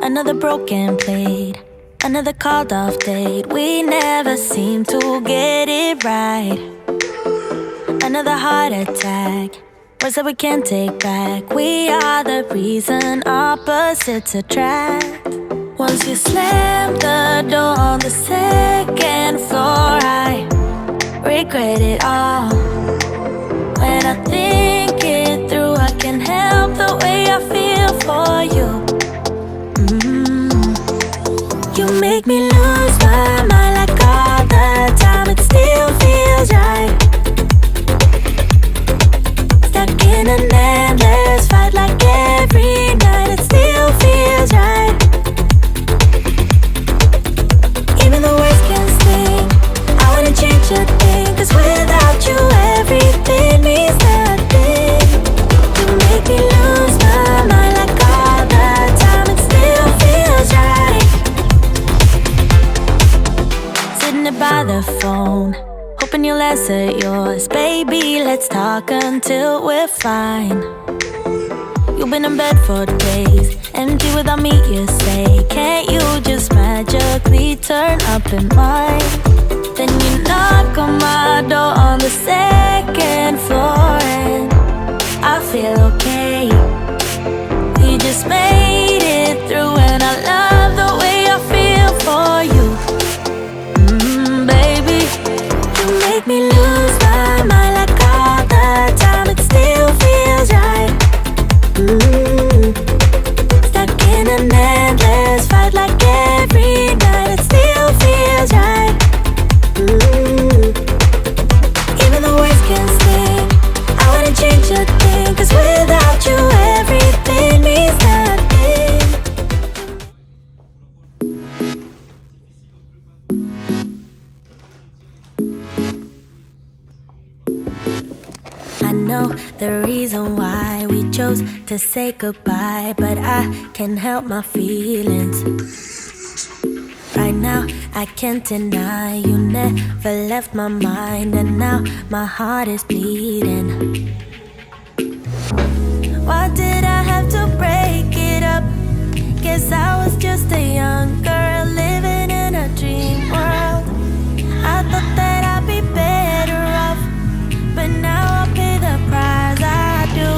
Another broken plate, another called off date. We never seem to get it right. Another heart attack, words that we can't take back. We are the reason opposites attract. Once you slam the door on the second floor, I regret it all. When I think it through, I can't help the way I feel for you. You make me lose my mind like all the time. It still feels right. Stuck in an endless fight like every night. It still feels right. Even the words can sting. I wouldn't change a thing, 'cause without you everything means nothing. You make me lose my mind like all the time. It still feels right. By the phone, hoping you'll answer yours. Baby, let's talk until we're fine. You've been in bed for days, empty without me, you say. Can't you just magically turn up in mine? Then you knock on my door on the second floor, and I feel okay. We just made it through, and I love the way I feel for you. Make me lose my mind like all the time. It still feels right. Stuck in an endless fight like every night. It still feels right. Even the words can sting. I wouldn't change a thing, 'cause without you everything means nothing. I know the reason why we chose to say goodbye, but I can't help my feelings. Right now, I can't deny you never left my mind, and now my heart is bleeding. Why did I have to break it up? Guess I was just a young girl living in a dream world. I thought that I'd be better off, but now I'll pay the price. I do.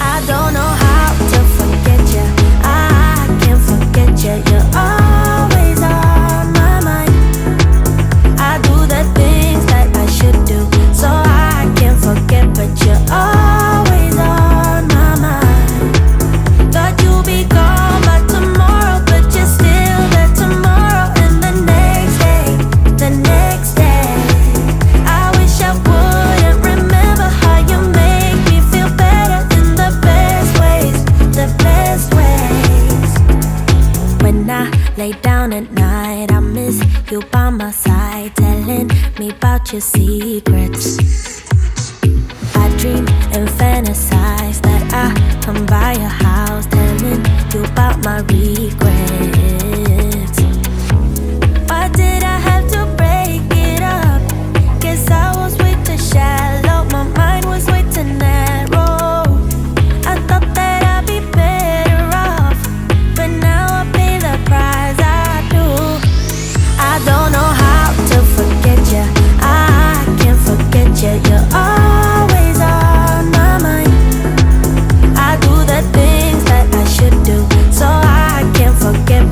I don't know how to forget you. I can't forget you. You're always on my mind. I do the things that I should do, so I can't forget, but you're always on my mind. Thought you'd be gone by tomorrow, but you're still there tomorrow, and the next day, the next day. I wish I wouldn't remember how you make me feel better in the best ways, the best ways. When I lay down at night, I miss you by my side, telling me about your secrets. I dream and fantasize that I come by your house, telling you about my regrets. Why did I have to break it up? Guess I was way too shallow, my mind was way too narrow. I thought that I'd be better off, but now I pay the price. I do. I don't know how to forget you. I can't forget you. You're always on my mind. I do the things that I should do, so I can't forget.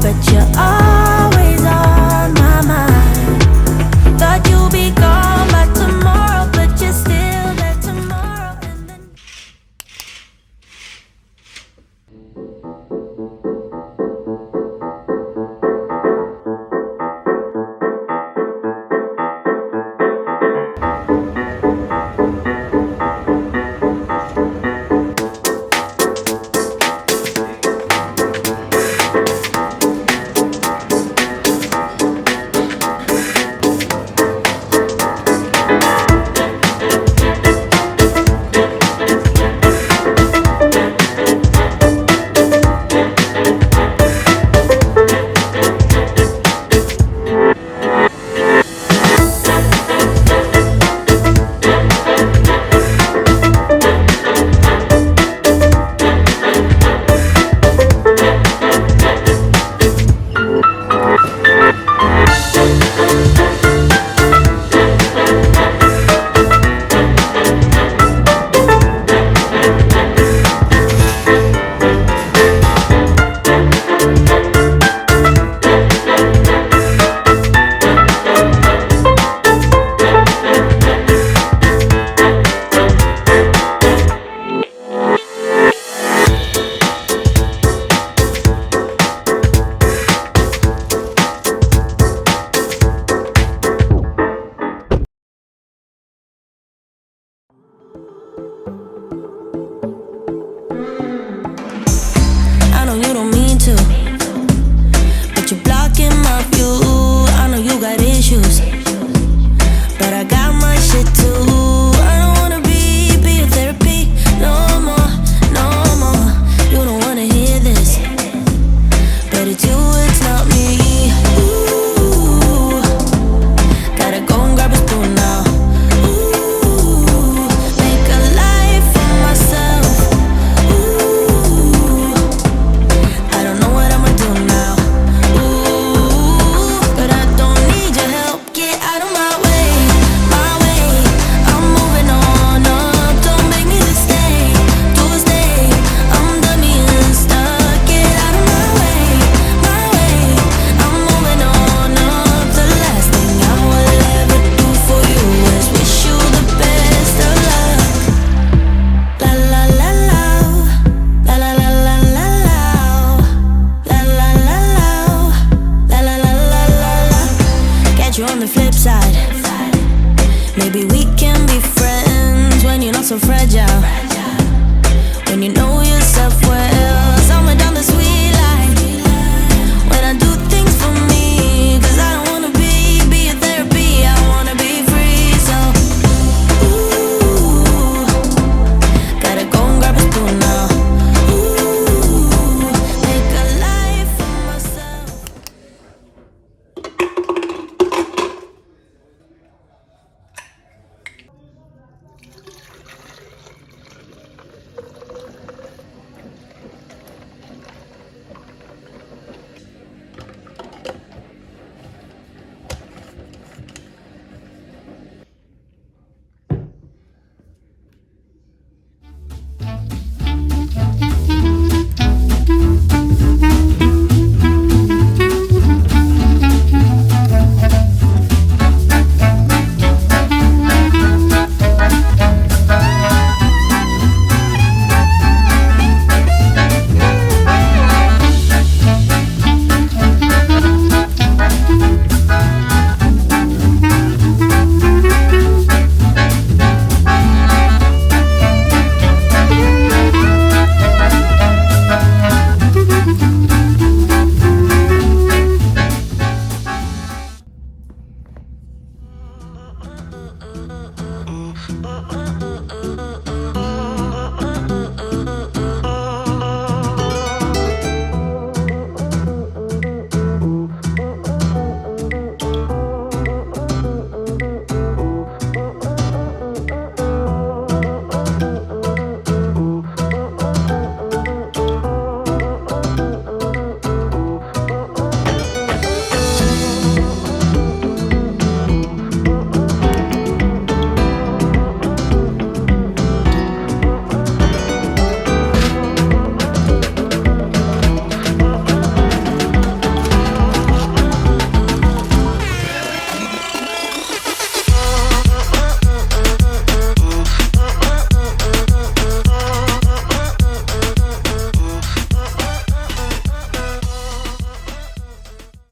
so fragile when you know